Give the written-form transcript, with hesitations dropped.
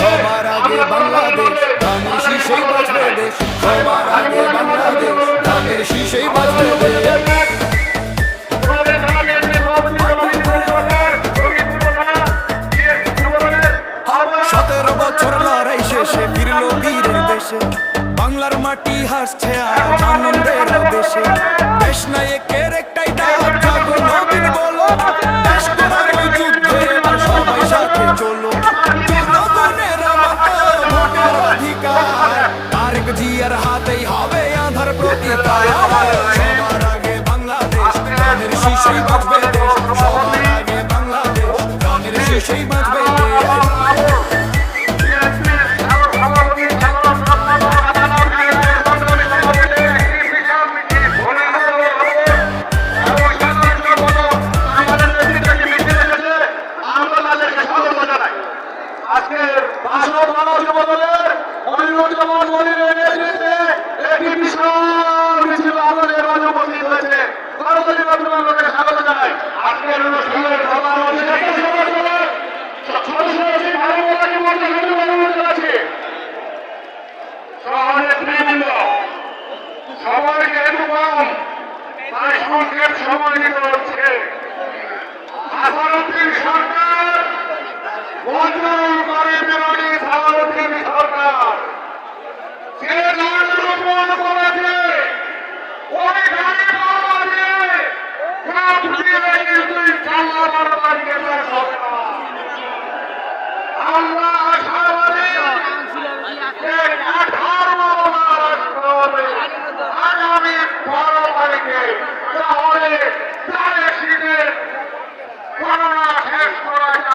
সবার আগে বাংলাদেশ, ধানের শীষেই বাঁচবে দেশ। সবার আগে বাংলাদেশ, ধানের শীষেই বাঁচবে দেশ। 17 বছর লড়াই শেষে ফিরলো বীরের দেশে। বাংলার মাটি হাসছে আজ আনন্দের দেশে। দেশ নায়কের একটাই ডাক, জাগো নবীন বলো, দেশ গড়ার ওই যুদ্ধে এবার সবাই সাথে চলো। জনগণের মতো ভোটের অধিকার, তারেক জিয়ার হাতেই হবে আঁধার প্রতিকার। সবার আগে বাংলাদেশ, ধানের শীষেই বাঁচবে দেশ। সবার আগে বাংলাদেশ, ধানের শীষেই বাঁচবে দেশ। আজকের ভাষণ মানুষ বদলের অনিরুদ্ধমান মনিরের নেতৃত্বে একটি বিশাল মিছিল আমাদের মাঝে উপস্থিত হয়েছে। ভারতীয় জনগণকে স্বাগত জানাই। আজকের অনুষ্ঠানের প্রধান অতিথি সবাইকে একটু কম, তাই সংক্ষেপ সময় দিতে হচ্ছে। আসাদুদ্দিন সরকার বঞ্চন করে বিরোধী সালাউদ্দিন সরকার যে গান রোপণ করেছে, ওই গানে কিন্তু চাল্লা বারবার